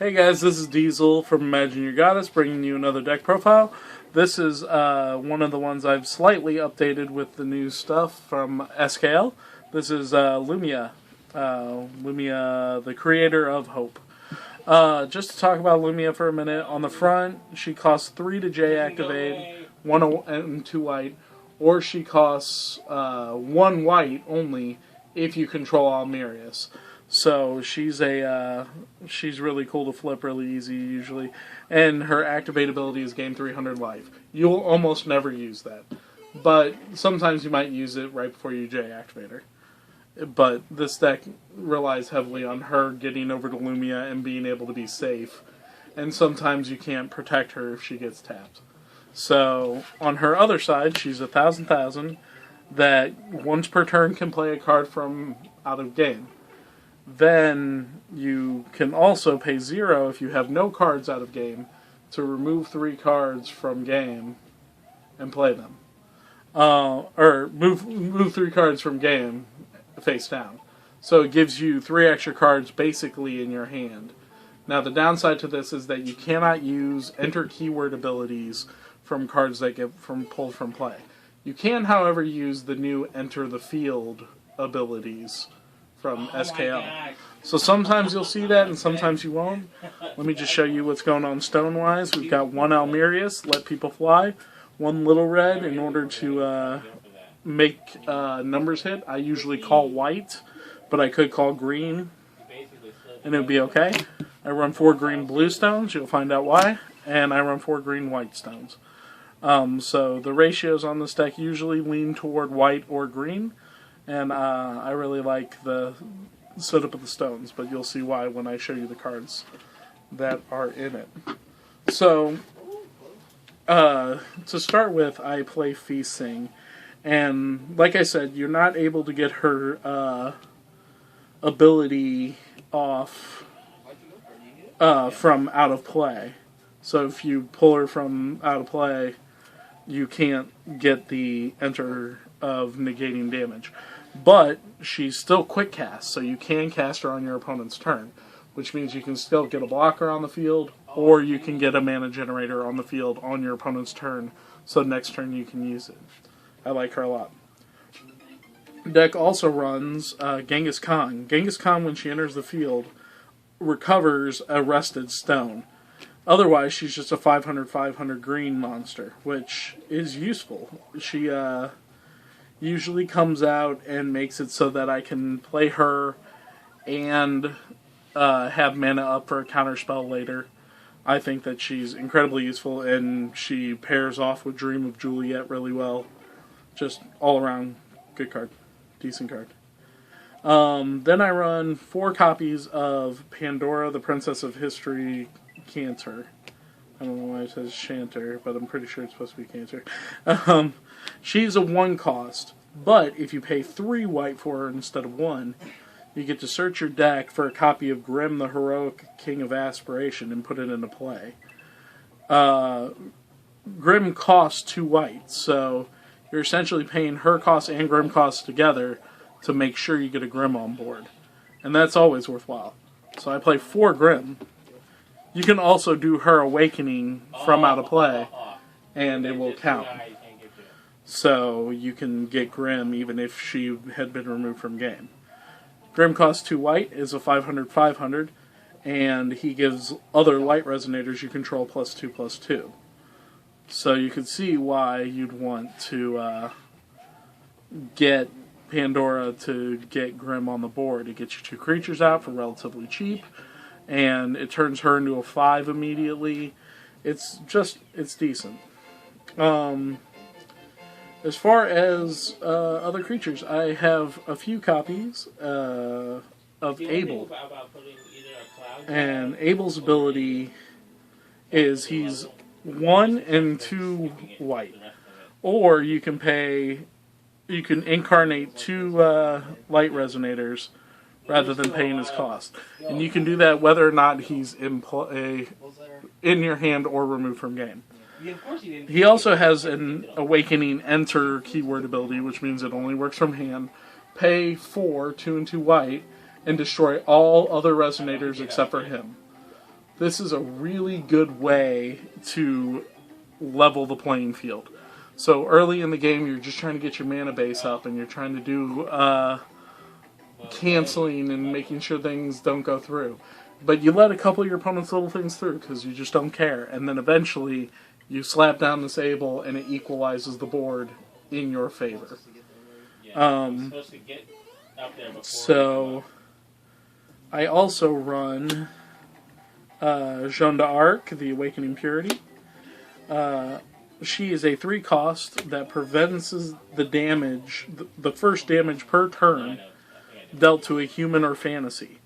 Hey guys, this is Diesel from Imagine Your Goddess, bringing you another deck profile. This is one of the ones I've slightly updated with the new stuff from SKL. This is Lumia. Lumia, the creator of Hope. Just to talk about Lumia for a minute, on the front, she costs 3 to J activate, 1 and 2 white, or she costs 1 white only if you control Almirius. So she's really cool to flip, really easy usually, and her activate ability is gain 300 life. You'll almost never use that, but sometimes you might use it right before you J activate her. But this deck relies heavily on her getting over to Lumia and being able to be safe, and sometimes you can't protect her if she gets tapped. So on her other side, she's a 1,000/1,000 that once per turn can play a card from out of game. Then you can also pay 0 if you have no cards out of game to remove 3 cards from game and play them. Or move 3 cards from game face down. So it gives you 3 extra cards basically in your hand. Now the downside to this is that you cannot use enter keyword abilities from cards that get pulled from play. You can, however, use the new enter the field abilities from SKL. So sometimes you'll see that and sometimes you won't. Let me just show you what's going on stone-wise. We've got 1 Almirius, let people fly, 1 little red in order to make numbers hit. I usually call white, but I could call green and it would be okay. I run 4 green blue stones, you'll find out why, and I run 4 green white stones. So the ratios on this deck usually lean toward white or green. And I really like the setup of the stones, but you'll see why when I show you the cards that are in it. So, to start with, I play Feast Sing. And like I said, you're not able to get her ability off from out of play. So if you pull her from out of play, you can't get the enter of negating damage. But she's still quick cast, so you can cast her on your opponent's turn, which means you can still get a blocker on the field, or you can get a mana generator on the field on your opponent's turn, so next turn you can use it. I like her a lot. Deck also runs Genghis Khan. Genghis Khan, when she enters the field, recovers a rested stone. Otherwise, she's just a 500/500 green monster, which is useful. She usually comes out and makes it so that I can play her and have mana up for a counterspell later. I think that she's incredibly useful, and she pairs off with Dream of Juliet really well. Just all around good card. Decent card. Then I run 4 copies of Pandora, the Princess of History, Cantor. I don't know why it says Shanter, but I'm pretty sure it's supposed to be Cantor. She's a 1 cost, but if you pay 3 white for her instead of 1, you get to search your deck for a copy of Grimm the Heroic King of Aspiration and put it into play. Grimm costs 2 white, so you're essentially paying her cost and Grimm cost together to make sure you get a Grimm on board. And that's always worthwhile. So I play 4 Grimm. You can also do her Awakening from out of play, and it will count. So you can get Grimm even if she had been removed from game. Grimm costs 2 white, is a 500/500, and he gives other light resonators you control +2/+2. So you can see why you'd want to get Pandora to get Grimm on the board. It gets you 2 creatures out for relatively cheap, and it turns her into a 5 immediately. It's decent. As far as other creatures, I have a few copies of Abel. And Abel's ability is he's 1 and 2 white. Or you can incarnate 2 light resonators rather than paying his cost. And you can do that whether or not he's in your hand or removed from game. He also has an Awakening Enter keyword ability, which means it only works from hand. Pay 4, 2 and 2 white, and destroy all other resonators except for him. this is a really good way to level the playing field. So early in the game, you're just trying to get your mana base up, and you're trying to do canceling and making sure things don't go through. But you let a couple of your opponent's little things through because you just don't care. And then eventually you slap down this Able and it equalizes the board in your favor. So I also run Jeanne d'Arc, the Awakening Purity. She is a 3-cost that prevents the damage, the first damage per turn dealt to a human or fantasy.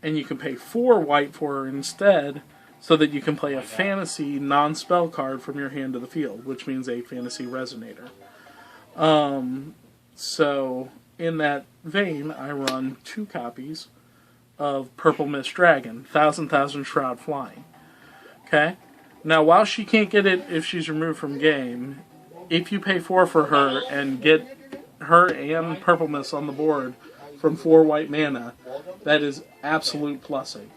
And you can pay 4 white for her instead, so that you can play a fantasy non-spell card from your hand to the field, which means a fantasy Resonator. So, in that vein, I run 2 copies of Purple Mist Dragon, Thousand Shroud Flying. Okay? Now, while she can't get it if she's removed from game, if you pay 4 for her and get her and Purple Mist on the board from 4 white mana, that is absolute plussing.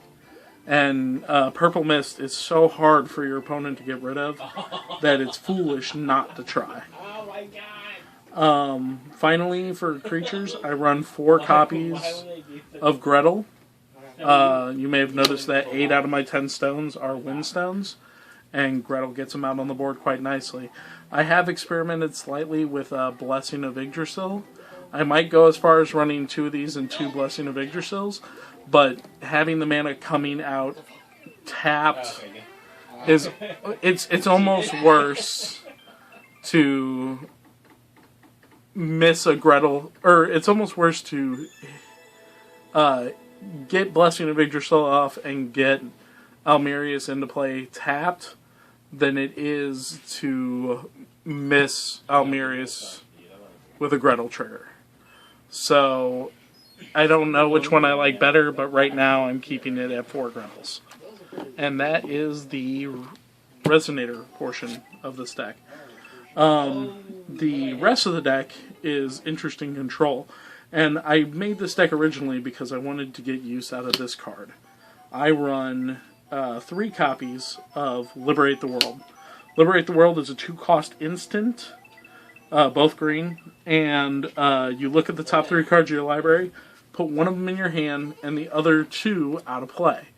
And Purple Mist is so hard for your opponent to get rid of that it's foolish not to try. Oh my god! Finally, for creatures, I run 4 copies of Gretel. You may have noticed that 8 out of my 10 stones are wind stones, and Gretel gets them out on the board quite nicely. I have experimented slightly with Blessing of Yggdrasil. I might go as far as running 2 of these and 2 Blessing of Yggdrasils, but having the mana coming out tapped is it's almost worse to miss a Gretel, or it's almost worse to get Blessing of Yggdrasil off and get Almerius into play tapped than it is to miss Almerius with a Gretel trigger. So, I don't know which one I like better, but right now I'm keeping it at 4 Gretels. And that is the Resonator portion of this deck. The rest of the deck is Interesting Control. And I made this deck originally because I wanted to get use out of this card. I run 3 copies of Liberate the World. Liberate the World is a 2-cost instant, both green, and you look at the top 3 cards of your library, put one of them in your hand, and the other 2 out of play.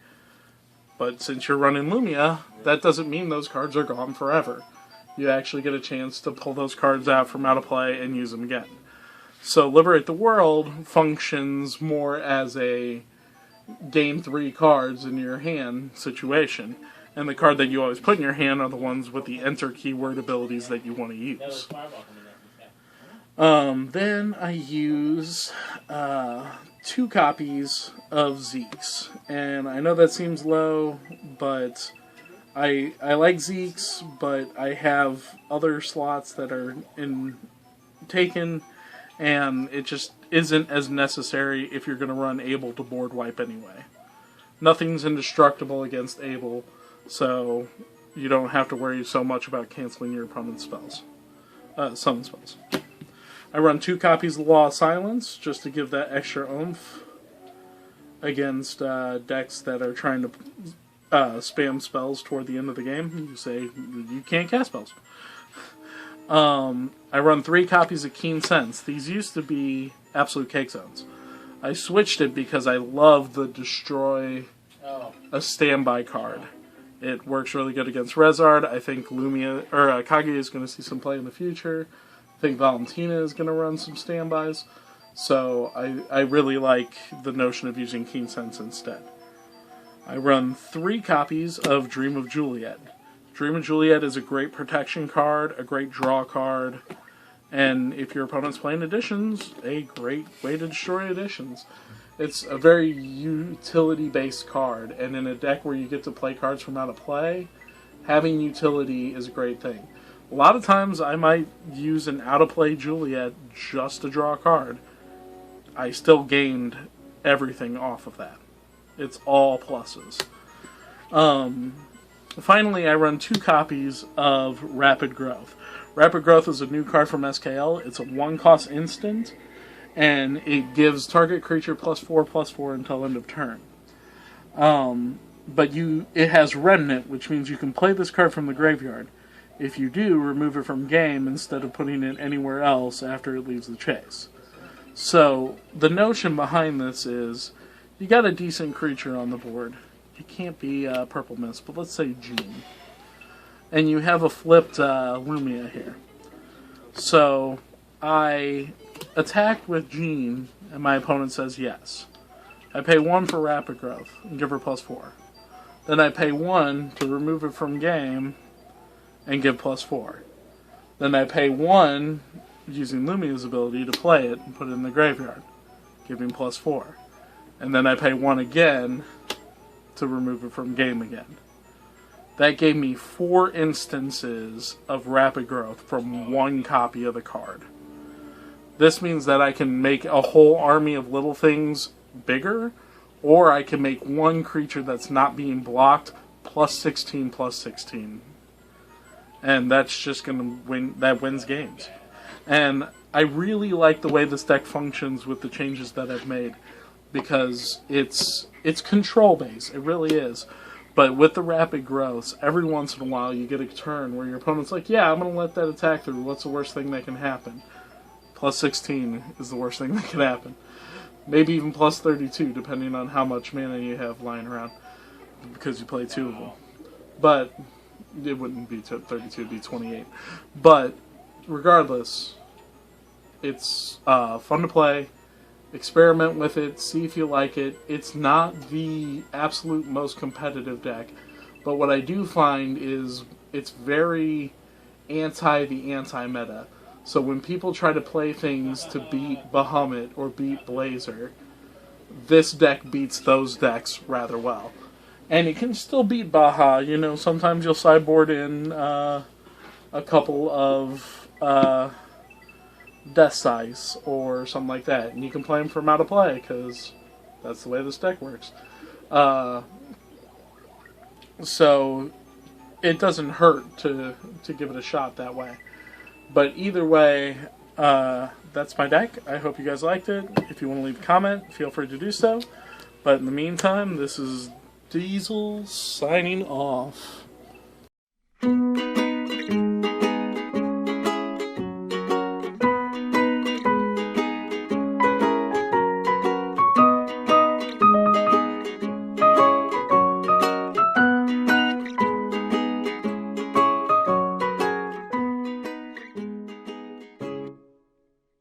But since you're running Lumia, that doesn't mean those cards are gone forever. You actually get a chance to pull those cards out from out of play and use them again. So Liberate the World functions more as a gain 3 cards in your hand situation. And the card that you always put in your hand are the ones with the enter keyword abilities that you want to use. Then I use 2 copies of Zeke's. And I know that seems low, but I like Zeke's, but I have other slots that are taken, and it just isn't as necessary if you're going to run Able to board wipe anyway. Nothing's indestructible against Able, so you don't have to worry so much about canceling your opponent's spells. Summon spells. I run 2 copies of Law of Silence, just to give that extra oomph against decks that are trying to spam spells toward the end of the game. You say, you can't cast spells. I run 3 copies of Keen Sense. These used to be Absolute Cake Zones. I switched it because I love the Destroy a Standby card. It works really good against Rezard. I think Lumia, or Kaguya is going to see some play in the future. I think Valentina is going to run some standbys. So I really like the notion of using Keen Sense instead. I run 3 copies of Dream of Juliet. Dream of Juliet is a great protection card, a great draw card, and if your opponent's playing additions, a great way to destroy additions. It's a very utility-based card, and in a deck where you get to play cards from out of play, having utility is a great thing. A lot of times I might use an out-of-play Juliet just to draw a card. I still gained everything off of that. It's all pluses. Finally, I run 2 copies of Rapid Growth. Rapid Growth is a new card from SKL. It's a 1-cost instant, and it gives target creature +4/+4 until end of turn. but it has Remnant, which means you can play this card from the graveyard. If you do, remove it from game instead of putting it anywhere else after it leaves the chase. So, the notion behind this is, you got a decent creature on the board. It can't be Purple Mist, but let's say Gene. And you have a flipped Lumia here. So, I attack with Gene, and my opponent says yes. I pay 1 for Rapid Growth, and give her +4. Then I pay 1 to remove it from game, and give +4. Then I pay 1, using Lumia's ability, to play it and put it in the graveyard, giving +4. And then I pay 1 again to remove it from game again. That gave me 4 instances of Rapid Growth from 1 copy of the card. This means that I can make a whole army of little things bigger, or I can make 1 creature that's not being blocked +16, +16. And that's just going to win. That wins games. And I really like the way this deck functions with the changes that I've made, because it's control based. It really is. But with the Rapid Growths, every once in a while you get a turn where your opponent's like, yeah, I'm going to let that attack through. What's the worst thing that can happen? +16 is the worst thing that can happen. Maybe even +32, depending on how much mana you have lying around, because you play 2 of them. But it wouldn't be 32, it'd be 28. But regardless, it's fun to play. Experiment with it, see if you like it. It's not the absolute most competitive deck, but what I do find is it's very the anti-meta. So when people try to play things to beat Bahamut or beat Blazer, this deck beats those decks rather well. And it can still beat Baja. You know, sometimes you'll sideboard in a couple of Death Size or something like that, and you can play them from out of play, because that's the way this deck works. So it doesn't hurt to give it a shot that way. But either way, that's my deck. I hope you guys liked it. If you want to leave a comment, feel free to do so. But in the meantime, this is Diesel signing off.